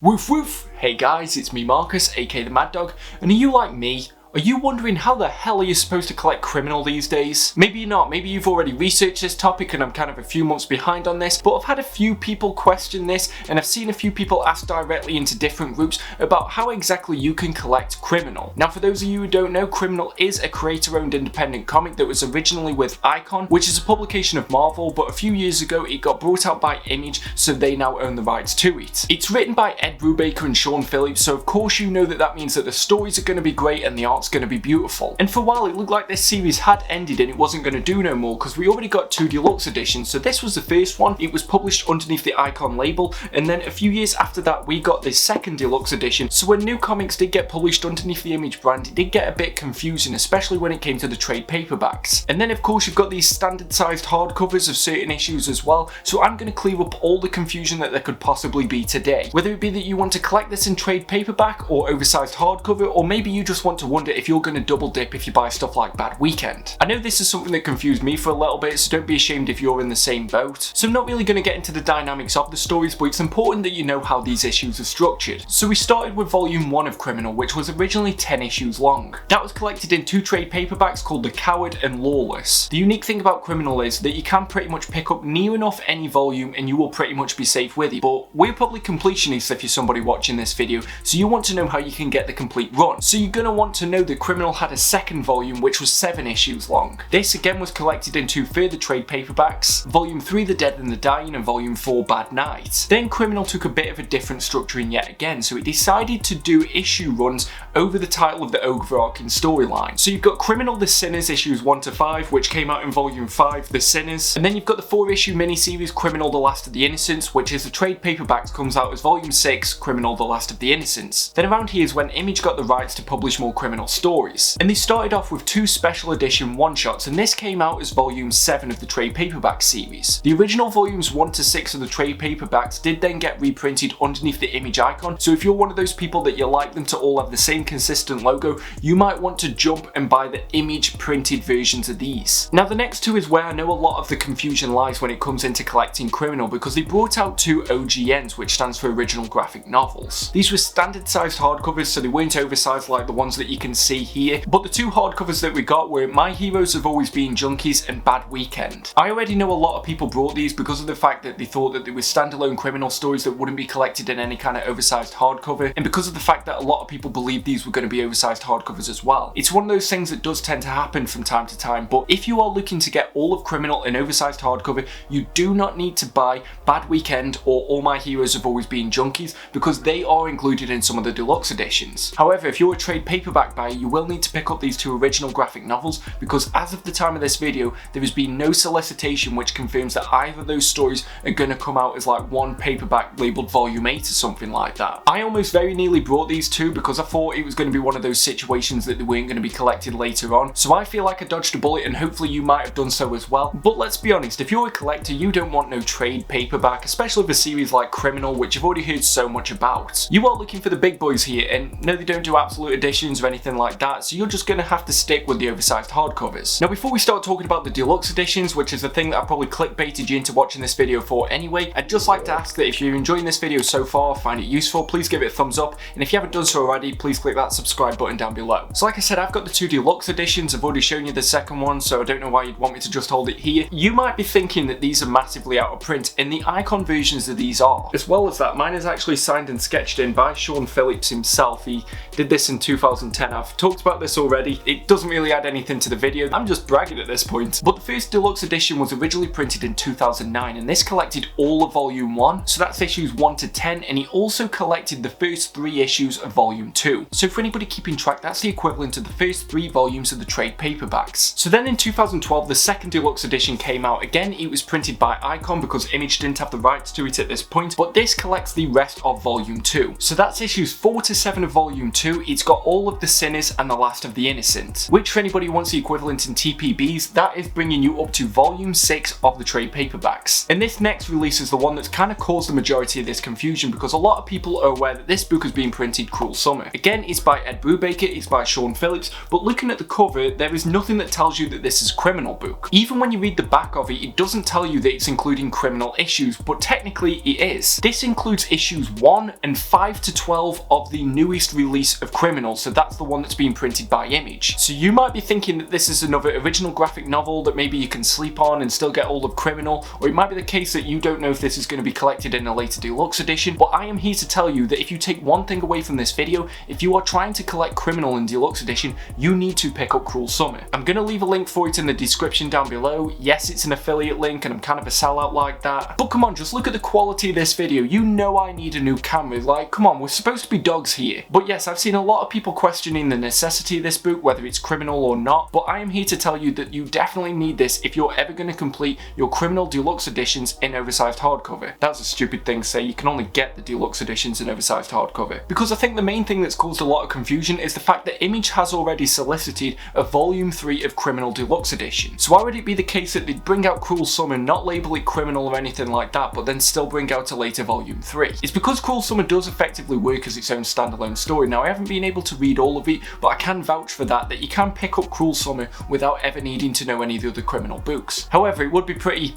Woof woof! Hey guys, it's me Marcus, aka the Mad Dog, and are you like me? Are you wondering how the hell are you supposed to collect criminal these days? Maybe you're not, maybe you've already researched this topic and I'm kind of a few months behind on this, but I've had a few people question this and I've seen a few people ask directly into different groups about how exactly you can collect Criminal. Now for those of you who don't know, Criminal is a creator-owned independent comic that was originally with Icon, which is a publication of Marvel, but a few years ago it got brought out by Image, so they now own the rights to it. It's written by Ed Brubaker and Sean Phillips, so of course you know that means that the stories are going to be great and the art's going to be beautiful. And for a while it looked like this series had ended and it wasn't going to do no more because we already got 2 deluxe editions, so this was the first one. It was published underneath the Icon label, and then a few years after that we got this second deluxe edition, so when new comics did get published underneath the Image brand it did get a bit confusing, especially when it came to the trade paperbacks. And then of course you've got these standard sized hardcovers of certain issues as well, so I'm going to clear up all the confusion that there could possibly be today. Whether it be that you want to collect this in trade paperback or oversized hardcover, or maybe you just want to wonder if you're going to double dip if you buy stuff like Bad Weekend. I know this is something that confused me for a little bit, so don't be ashamed if you're in the same boat. So I'm not really going to get into the dynamics of the stories, but it's important that you know how these issues are structured. So we started with volume 1 of Criminal, which was originally 10 issues long. That was collected in 2 trade paperbacks called The Coward and Lawless. The unique thing about Criminal is that you can pretty much pick up near enough any volume and you will pretty much be safe with it, but we're probably completionists if you're somebody watching this video, so you want to know how you can get the complete run. So you're going to want to know that Criminal had a second volume which was 7 issues long. This again was collected in 2 further trade paperbacks, volume 3 The Dead and the Dying and volume 4 Bad Night. Then Criminal took a bit of a different structuring yet again, so it decided to do issue runs over the title of the overarching storyline. So you've got Criminal The Sinners issues 1 to 5, which came out in volume 5 The Sinners, and then you've got the 4-issue miniseries Criminal The Last of the Innocents, which is the trade paperbacks, comes out as volume 6 Criminal The Last of the Innocents. Then around here is when Image got the rights to publish more Criminal stories, and they started off with 2 special edition one-shots, and this came out as volume 7 of the trade paperback series. The original volumes 1 to 6 of the trade paperbacks did then get reprinted underneath the Image icon, so if you're one of those people that you like them to all have the same consistent logo, you might want to jump and buy the Image printed versions of these. Now the next 2 is where I know a lot of the confusion lies when it comes into collecting Criminal, because they brought out 2 OGNs, which stands for original graphic novels. These were standard sized hardcovers, so they weren't oversized like the ones that you can see here, but the 2 hardcovers that we got were My Heroes Have Always Been Junkies and Bad Weekend. I already know a lot of people brought these because of the fact that they thought that they were standalone Criminal stories that wouldn't be collected in any kind of oversized hardcover, and because of the fact that a lot of people believed these were going to be oversized hardcovers as well. It's one of those things that does tend to happen from time to time, but if you are looking to get all of Criminal in oversized hardcover, you do not need to buy Bad Weekend or All My Heroes Have Always Been Junkies, because they are included in some of the deluxe editions. However, if you're a trade paperback buyer, you will need to pick up these 2 original graphic novels, because as of the time of this video there has been no solicitation which confirms that either of those stories are going to come out as like one paperback labelled volume 8 or something like that. I almost very nearly brought these 2 because I thought it was going to be one of those situations that they weren't going to be collected later on, so I feel like I dodged a bullet, and hopefully you might have done so as well. But let's be honest, if you're a collector you don't want no trade paperback, especially with a series like Criminal which you've already heard so much about. You are looking for the big boys here, and no, they don't do absolute editions or anything like that, so you're just going to have to stick with the oversized hardcovers. Now before we start talking about the deluxe editions, which is the thing that I probably clickbaited you into watching this video for anyway, I'd just like to ask that if you're enjoying this video so far, find it useful, please give it a thumbs up, and if you haven't done so already, please click that subscribe button down below. So like I said, I've got the 2 deluxe editions, I've already shown you the second one, so I don't know why you'd want me to just hold it here. You might be thinking that these are massively out of print, and the Icon versions of these are. As well as that, mine is actually signed and sketched in by Sean Phillips himself. He did this in 2010, I've talked about this already, it doesn't really add anything to the video, I'm just bragging at this point. But the first deluxe edition was originally printed in 2009, and this collected all of volume 1, so that's issues 1 to 10, and he also collected the first 3 issues of volume 2. So for anybody keeping track, that's the equivalent of the first 3 volumes of the trade paperbacks. So then in 2012 the second deluxe edition came out. Again, it was printed by Icon because Image didn't have the rights to it at this point, but this collects the rest of volume 2. So that's issues 4 to 7 of volume 2. It's got all of the Sinners Sinners and The Last of the Innocent, which for anybody who wants the equivalent in TPBs, that is bringing you up to volume 6 of the trade paperbacks. And this next release is the one that's kind of caused the majority of this confusion, because a lot of people are aware that this book has been printed Cruel Summer. Again, it's by Ed Brubaker, it's by Phillips, but looking at the cover, there is nothing that tells you that this is a criminal book. Even when you read the back of it, it doesn't tell you that it's including criminal issues, but technically it is. This includes issues 1 and 5 to 12 of the newest release of Criminal, so that's the one that's been printed by Image. So you might be thinking that this is another original graphic novel that maybe you can sleep on and still get hold of Criminal, or it might be the case that you don't know if this is going to be collected in a later deluxe edition, but I am here to tell you that if you take one thing away from this video, if you are trying to collect Criminal in deluxe edition, you need to pick up Cruel Summer. I'm going to leave a link for it in the description down below. Yes, it's an affiliate link and I'm kind of a sellout like that, but come on, just look at the quality of this video. You know I need a new camera, like come on, we're supposed to be dogs here. But yes, I've seen a lot of people questioning the necessity of this book, whether it's Criminal or not, but I am here to tell you that you definitely need this if you're ever going to complete your Criminal deluxe editions in oversized hardcover. That's a stupid thing to say, you can only get the deluxe editions in oversized hardcover. Because I think the main thing that's caused a lot of confusion is the fact that Image has already solicited a volume 3 of Criminal deluxe edition. So why would it be the case that they'd bring out Cruel Summer, not label it Criminal or anything like that, but then still bring out a later volume 3? It's because Cruel Summer does effectively work as its own standalone story. Now I haven't been able to read all of it, but I can vouch for that you can pick up Cruel Summer without ever needing to know any of the other Criminal books. However, it would be pretty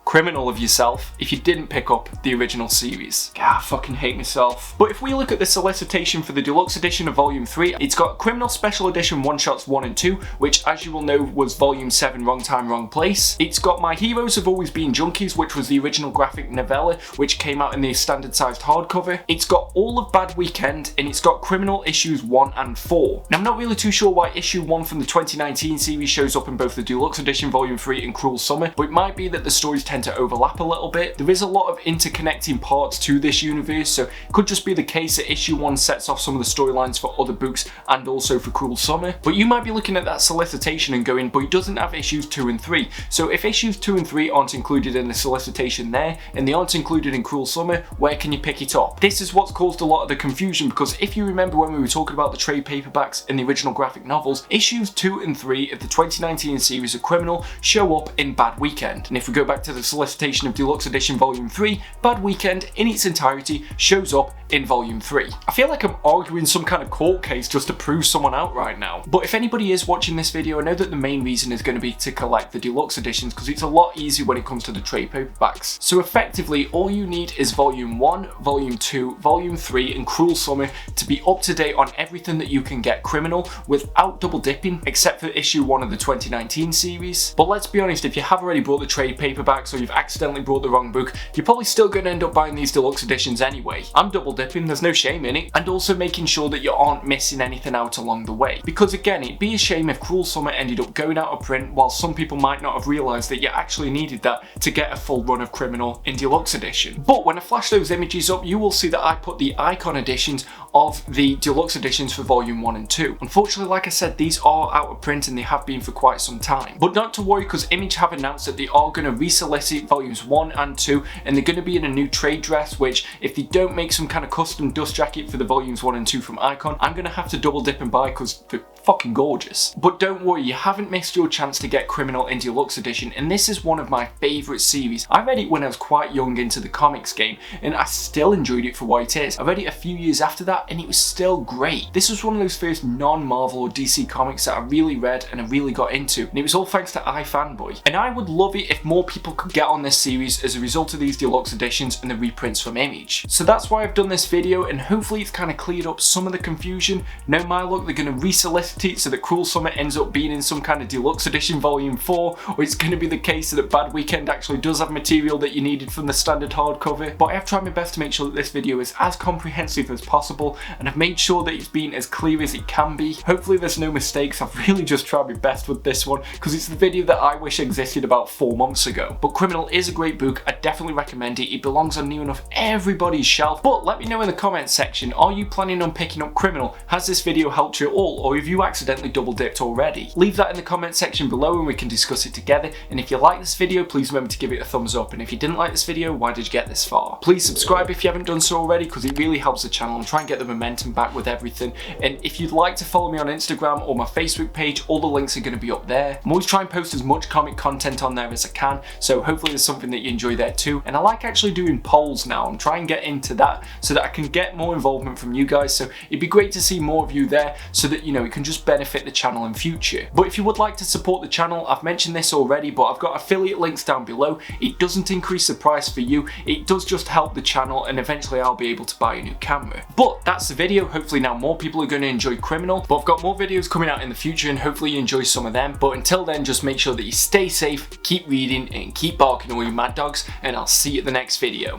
criminal of yourself if you didn't pick up the original series. God, I fucking hate myself. But if we look at the solicitation for the deluxe edition of volume 3, it's got Criminal Special Edition one-shots 1 and 2, which as you will know was volume 7 Wrong Time, Wrong Place. It's got My Heroes Have Always Been Junkies, which was the original graphic novella, which came out in the standard sized hardcover. It's got all of Bad Weekend, and it's got Criminal issues 1 and 4. Now I'm not really too sure why issue 1 from the 2019 series shows up in both the deluxe edition volume 3 and Cruel Summer, but it might be that the stories tend to overlap a little bit. There is a lot of interconnecting parts to this universe, so it could just be the case that issue 1 sets off some of the storylines for other books and also for Cruel Summer. But you might be looking at that solicitation and going, but it doesn't have issues 2 and 3. So if issues 2 and 3 aren't included in the solicitation there, and they aren't included in Cruel Summer, where can you pick it up? This is what's caused a lot of the confusion, because if you remember when we were talking about the trade paperbacks and the original graphic novels, issues 2 and 3 of the 2019 series of Criminal show up in Bad Weekend. And if we go back to the solicitation of Deluxe Edition Volume 3, Bad Weekend in its entirety shows up in Volume 3. I feel like I'm arguing some kind of court case just to prove someone out right now. But if anybody is watching this video, I know that the main reason is going to be to collect the deluxe editions, because it's a lot easier when it comes to the trade paperbacks. So effectively, all you need is Volume 1, Volume 2, Volume 3 and Cruel Summer to be up to date on everything that you can get Criminal without double dipping, except for issue 1 of the 2019 series. But let's be honest, if you have already bought the trade paperbacks or you've accidentally bought the wrong book, you're probably still going to end up buying these deluxe editions anyway. I'm double dipping, there's no shame in it, and also making sure that you aren't missing anything out along the way. Because again, it'd be a shame if Cruel Summer ended up going out of print while some people might not have realised that you actually needed that to get a full run of Criminal in deluxe edition. But when I flash those images up, you will see that I put the icon editions of the deluxe editions for volume 1 and 2. Unfortunately, like I said, these are out of print and they have been for quite some time. But not to worry, because Image have announced that they are going to resolicit volumes 1 and 2, and they're going to be in a new trade dress, which if they don't make some kind of custom dust jacket for the volumes 1 and 2 from Icon, I'm going to have to double dip and buy because they're fucking gorgeous. But don't worry, you haven't missed your chance to get Criminal in deluxe edition, and this is one of my favourite series. I read it when I was quite young into the comics game, and I still enjoyed it for what it is. I read it a few years after that, and it was still great. This was one of those first non-Marvel or DC comics that I really read and I really got into, and it was all thanks to iFanboy. And I would love it if more people could get on this series as a result of these deluxe editions and the reprints from Image. So that's why I've done this video, and hopefully it's kind of cleared up some of the confusion. No my luck, they're going to resolicit it so that Cruel Summer ends up being in some kind of deluxe edition volume 4, or it's going to be the case that Bad Weekend actually does have material that you needed from the standard hardcover. But I have tried my best to make sure that this video is as comprehensive as possible, and I've made sure that it's been as clear as it can be. Hopefully there's no mistakes. I've really just tried my best with this one, because it's the video that I wish existed about 4 months ago. But Criminal is a great book, I definitely recommend it. It belongs on near enough everybody's shelf. But let me know in the comments section, are you planning on picking up Criminal? Has this video helped you at all, or have you accidentally double dipped already? Leave that in the comment section below and we can discuss it together. And if you like this video, please remember to give it a thumbs up. And if you didn't like this video, why did you get this far? Please subscribe if you haven't done so already, because it really helps the channel and try and get the momentum back with everything. And if you'd like to follow me on Instagram or my Facebook page, all the links are going to be up there. I'm always trying to post as much comic content on there as I can, so hopefully there's something that you enjoy there too. And I like actually doing polls now. I'm trying to get into that so that I can get more involvement from you guys. So it'd be great to see more of you there so that, you know, it can just benefit the channel in future. But if you would like to support the channel, I've mentioned this already, but I've got affiliate links down below. It doesn't increase the price for you, it does just help the channel, and eventually I'll be able to buy a new camera. But that's the video. Hopefully now more people are going to enjoy Criminal, but I've got more videos coming out in the future and hopefully you enjoy some of them. But until then, just make sure that you stay safe, keep reading, and keep barking all you mad dogs, and I'll see you at the next video.